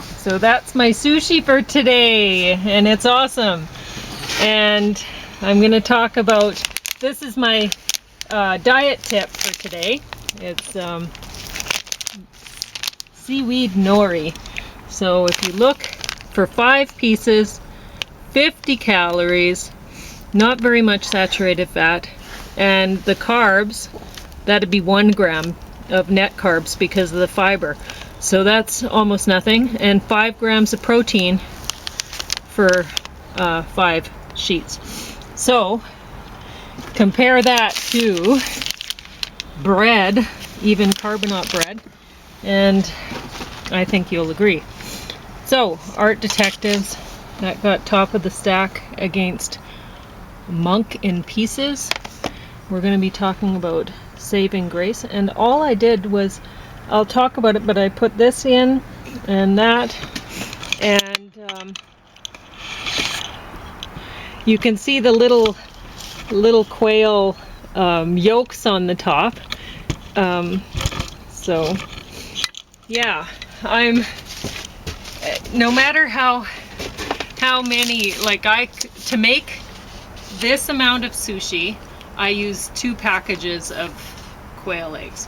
So that's my sushi for today, and it's awesome. And I'm going to talk about, this is my diet tip for today. It's seaweed nori. So if you look for 5 pieces, 50 calories, not very much saturated fat, and the carbs, that'd be 1 gram of net carbs because of the fiber. So that's almost nothing, and 5 grams of protein for 5 sheets. So compare that to bread, even carbonate bread, and I think you'll agree. So Art Detectives, that got top of the stack against Monk in Pieces. We're going to be talking about Saving Grace, and all I did was, I'll talk about it, but I put this in and that, and you can see the little quail yolks on the top. So yeah, I'm, no matter how many, like to make this amount of sushi, I use 2 packages of quail eggs.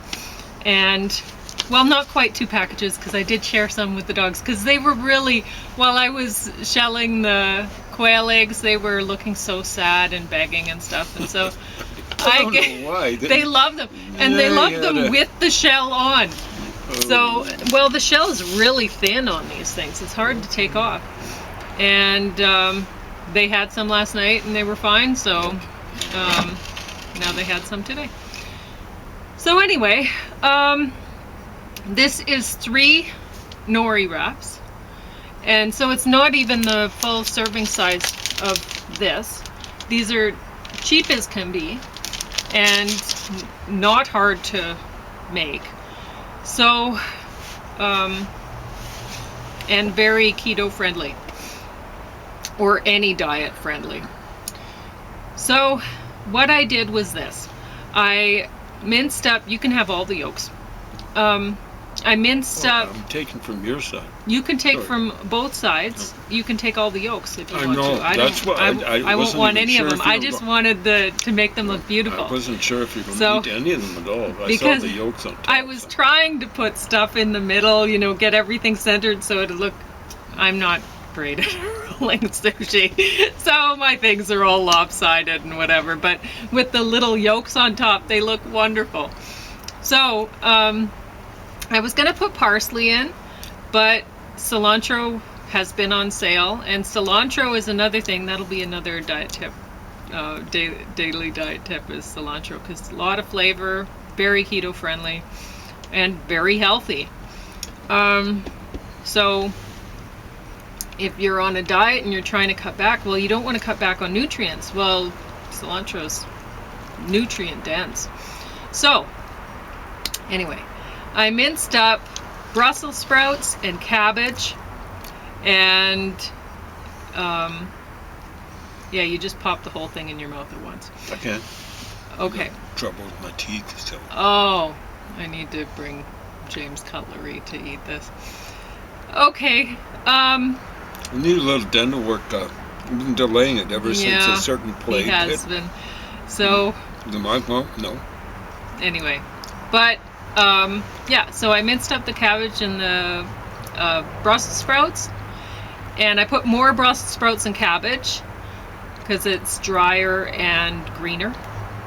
And, well, not quite 2 packages, because I did share some with the dogs, because they were really, while I was shelling the quail eggs, they were looking so sad and begging and stuff, and so I don't know why. They love them, and they love them with the shell on. So, well, the shell is really thin on these things. It's hard to take off. And they had some last night, and they were fine, so now they had some today. So anyway, this is 3 nori wraps, and so it's not even the full serving size of this. These are cheap as can be and not hard to make. So and very keto friendly, or any diet friendly. So what I did was this. I minced up, you can have all the yolks. I minced up. I'm taking from your side. You can take from both sides. You can take all the yolks if you want know. to. I won't want any sure of them. I just wanted to make them look beautiful. I wasn't sure if you were going to eat any of them at all. I saw the yolks on top. I was trying to put stuff in the middle, you know, get everything centered so it'd look. I'm not great at rolling sushi, so my things are all lopsided and whatever. But with the little yolks on top, they look wonderful. So I was going to put parsley in, but cilantro has been on sale, and cilantro is another thing. That'll be another diet tip, daily diet tip is cilantro, because a lot of flavor, very keto friendly, and very healthy. So if you're on a diet and you're trying to cut back, well, you don't want to cut back on nutrients. Well, cilantro's nutrient dense. So anyway, I minced up Brussels sprouts and cabbage, and yeah, you just pop the whole thing in your mouth at once. I can't. Okay. Trouble with my teeth, so. Oh, I need to bring James cutlery to eat this. Okay. We need a little dental work. We've been delaying it ever since a certain plague. He has been. So. No. Anyway, but yeah. So I minced up the cabbage and the Brussels sprouts, and I put more Brussels sprouts and cabbage because it's drier and greener,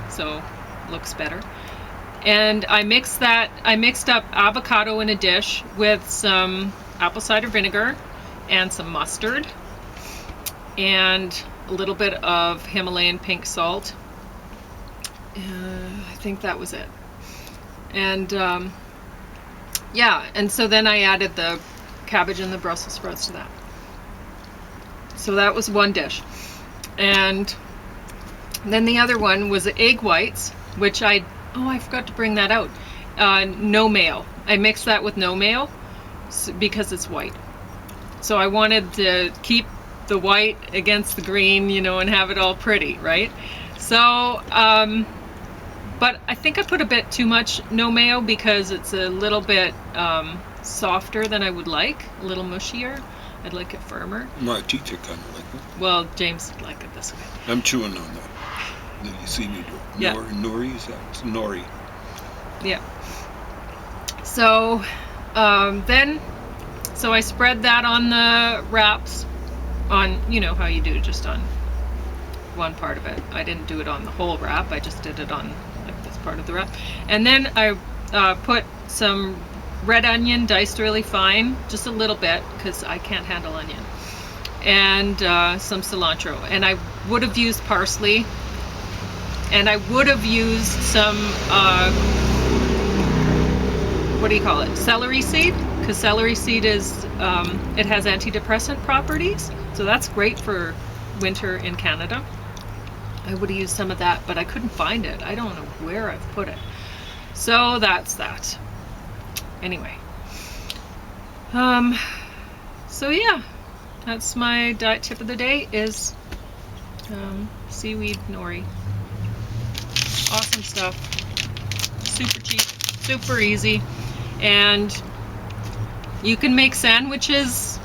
so it looks better. And I mixed up avocado in a dish with some apple cider vinegar and some mustard and a little bit of Himalayan pink salt. I think that was it. And yeah, and so then I added the cabbage and the Brussels sprouts to that. So that was one dish. And then the other one was the egg whites, which I forgot to bring that out. No mayo. I mixed that with no mayo because it's white. So I wanted to keep the white against the green, you know, and have it all pretty, right? So, but I think I put a bit too much no mayo because it's a little bit softer than I would like, a little mushier. I'd like it firmer. My teeth are kind of like that. Well, James would like it this way. I'm chewing on that. The seaweed. Yeah. Nori, is that? It's Nori. Yeah. So so I spread that on the wraps, on, you know how you do, just on one part of it. I didn't do it on the whole wrap. I just did it on like this part of the wrap. And then I put some red onion diced really fine, just a little bit, because I can't handle onion, and some cilantro. And I would have used parsley, and I would have used some what do you call it, celery seed, because celery seed is it has antidepressant properties, so that's great for winter in Canada. I would have used some of that, but I couldn't find it. I don't know where I've put it. So that's that. Anyway, so yeah, that's my diet tip of the day, is seaweed nori. Awesome stuff, super cheap, super easy, and you can make sandwiches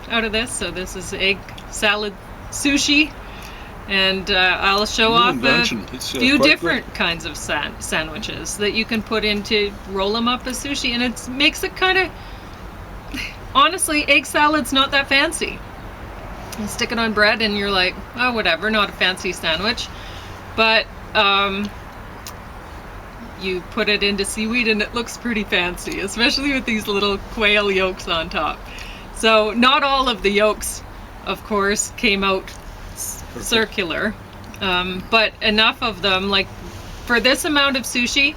out of this. So this is egg salad sushi, and I'll show off a few different kinds of sandwiches that you can put into, roll them up as sushi, and it makes it kind of, honestly, egg salad's not that fancy. You stick it on bread and you're like, oh, whatever, not a fancy sandwich. But you put it into seaweed and it looks pretty fancy, especially with these little quail yolks on top. So not all of the yolks, of course, came out circular, but enough of them, like for this amount of sushi,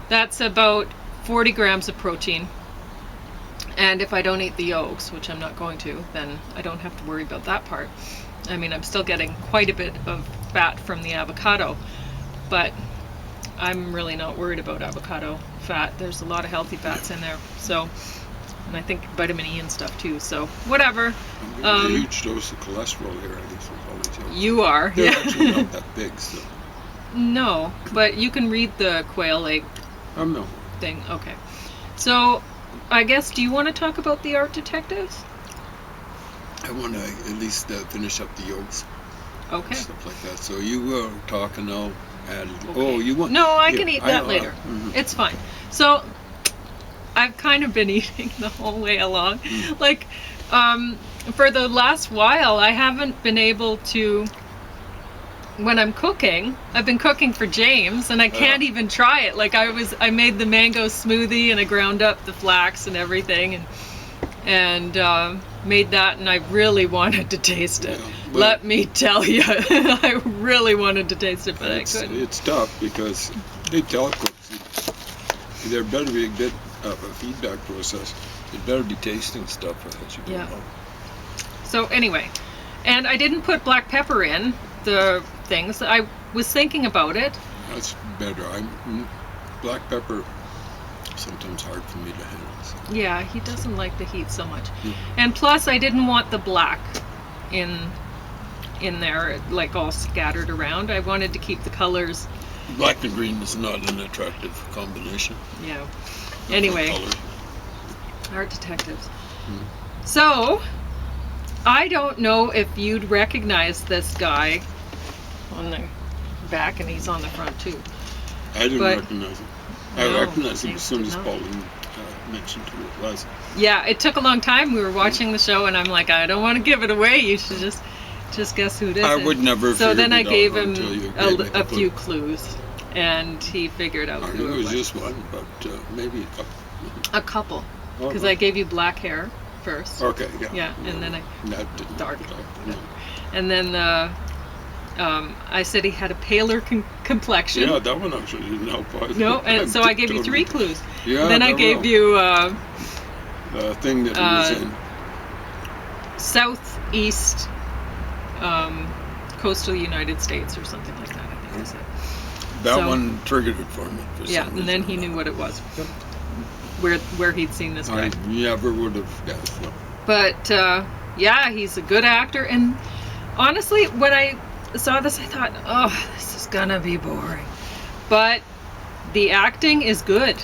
that's about 40 grams of protein. And if I don't eat the yolks, which I'm not going to, then I don't have to worry about that part. I mean, I'm still getting quite a bit of fat from the avocado, but I'm really not worried about avocado fat. There's a lot of healthy fats in there, so, and I think vitamin E and stuff too, so whatever. I'm getting a huge dose of cholesterol here, I guess. You are. They're yeah. actually not that big, so. No, but you can read the quail egg No. thing. Okay. So, I guess, do you want to talk about the art detectives? I want to at least finish up the yolks. Okay. Stuff like that. So you talk and I'll add it. Okay. Oh, you want? No, I yeah, can eat that later. It's fine. So, I've kind of been eating the whole way along. Like, for the last while, I haven't been able to, when I'm cooking, I've been cooking for James, and I can't even try it. Like, I made the mango smoothie, and I ground up the flax and everything, and made that, and I really wanted to taste it. Yeah, let me tell you, I really wanted to taste it, but I couldn't. It's tough because they tell cooks there better be a bit of a feedback process. They better be tasting stuff that you don't know. So anyway, and I didn't put black pepper in the things. I was thinking about it. That's better. Black pepper sometimes hard for me to handle. So. Yeah, he doesn't like the heat so much. And plus, I didn't want the black in there, like all scattered around. I wanted to keep the colors. Black and green is not an attractive combination. Yeah. Anyway, art detectives. So, I don't know if you'd recognize this guy on the back, and he's on the front too. I didn't recognize him. I recognized him as soon as not. Pauline mentioned who it was. Yeah, it took a long time. We were watching the show, and I'm like, I don't want to give it away. You should just guess who it is. I would never. So then I gave him a few clues, and he figured out who it was. It was just one, but maybe a couple. A couple, because I gave you black hair first. Okay, yeah. Yeah, and then dark hair. No. And then I said he had a paler complexion. Yeah, that one actually didn't help. No, and so I gave you 3 clues. Yeah. Then I gave you the thing that he was in. Southeast coastal United States or something like that, I think I said. That one triggered it for me. Yeah, and then he knew what it was. Yep. Where he'd seen this guy. I never would have guessed. No. But yeah, he's a good actor, and honestly, when I saw this, I thought, oh, this is gonna be boring. But the acting is good.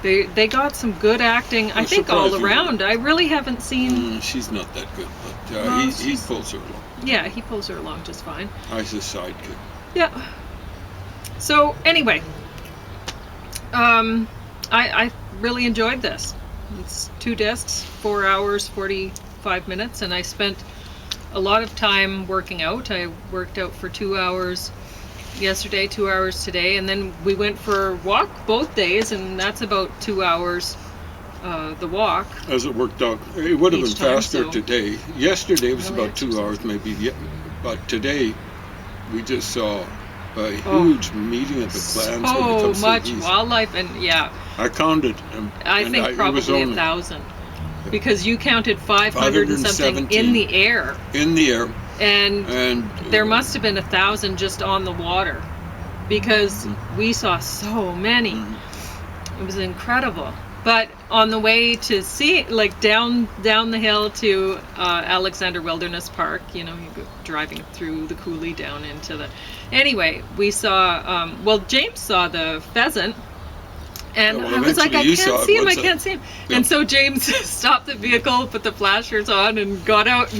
They got some good acting, I think, all around. I really haven't seen... she's not that good, but No, he pulls her along. Yeah, he pulls her along just fine. He's a sidekick. Yeah. So, anyway, I really enjoyed this. It's 2 discs, 4 hours, 45 minutes, and I spent a lot of time working out. I worked out for 2 hours yesterday, 2 hours today, and then we went for a walk both days, and that's about 2 hours, the walk. As it worked out, it would have been Each time, faster so- today. Yesterday was Really about 2 hours, maybe, but today we just saw a huge meeting of the clans when it So comes much to these. wildlife, and yeah, I counted. I and think it was probably only 1,000, because you counted 500 and something in 517. the air, in the air, and and there must have been 1,000 just on the water, because we saw so many. It was incredible. But on the way to see, like down the hill to Alexander Wilderness Park, you know, you go driving through the coulee down into the. Anyway, we saw. Well, James saw the pheasant, and I was like, I can't see him. I can't see him. Yeah. And so James stopped the vehicle, put the flashers on, and got out.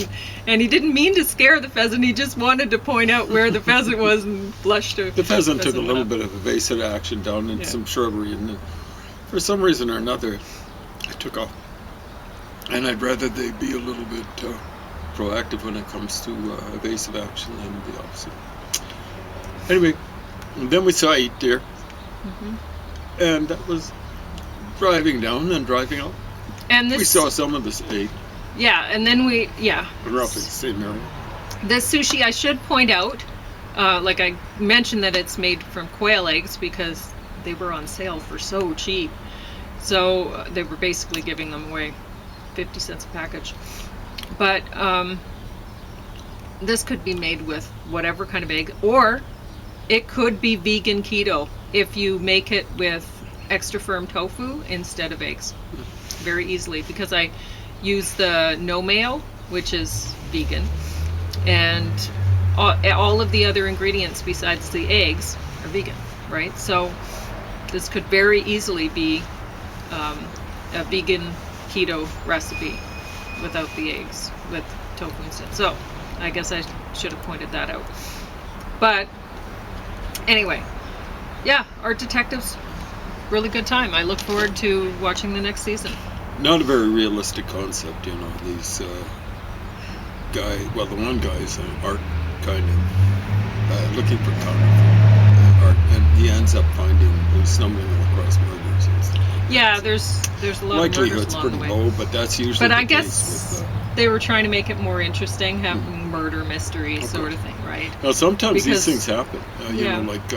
And he didn't mean to scare the pheasant. He just wanted to point out where the pheasant was and blushed. The pheasant took a little bit of evasive action down in some shrubbery, and then, for some reason or another, I took off. And I'd rather they be a little bit proactive when it comes to evasive action than the opposite. Anyway, and then we saw 8 deer, and that was driving down and driving up. And this, We saw some of the 8, yeah, and then roughly the same area. this sushi, I should point out, like I mentioned that it's made from quail eggs because they were on sale for so cheap. So they were basically giving them away 50 cents a package. But this could be made with whatever kind of egg, or it could be vegan keto if you make it with extra firm tofu instead of eggs. Very easily, because I use the no mayo, which is vegan, and all of the other ingredients besides the eggs are vegan, right? So this could very easily be a vegan keto recipe without the eggs, with tofu instead. So I guess I should have pointed that out. But anyway, yeah, Art Detectives, really good time. I look forward to watching the next season. Not a very realistic concept, you know. These the one guy is an art kind of looking for counterfeit art, and he ends up stumbling across murders and stuff. Yeah, there's a lot of murders Likelihood's along pretty the way. low, but that's usually But I the guess case with, they were trying to make it more interesting, having murder mystery sort of thing, right? now sometimes Because- these things happen. You yeah. know, like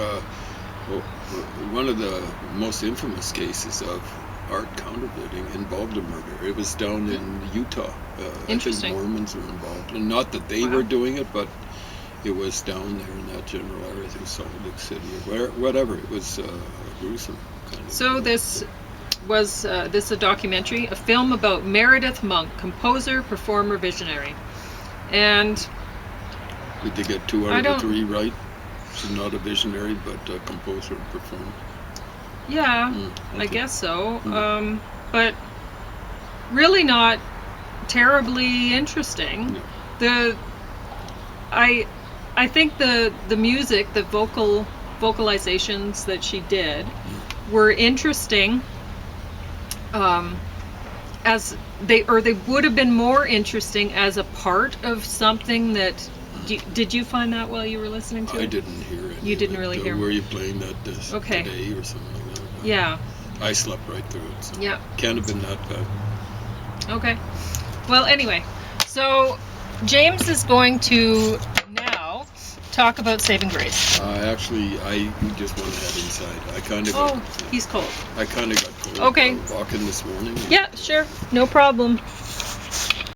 one of the most infamous cases of art counterfeiting involved a murder. It was down in Utah. I think Mormons were involved, and not that they were doing it, but it was down there in that general area. I think Salt Lake City or whatever. It was gruesome. Kind of. So this was a documentary, a film about Meredith Monk, composer, performer, visionary. And Did they get 2 out of the 3 right? She's not a visionary, but a composer and performer. yeah, Okay. I guess so. But really not terribly interesting. No. I think the music, the vocalizations that she did were interesting. As they would have been more interesting as a part of something that. Did you find that while you were listening to it? I didn't hear it. You didn't really hear. Were you playing that Okay. today or something like that? Yeah. I slept right through it. So Yeah. Can't have been that bad. Okay. Well, anyway, so James is going to now talk about Saving Grace. Actually, we just went ahead inside. I kind of got. He's cold. I kind of got cold. Okay. Walking this morning. Yeah, sure. No problem.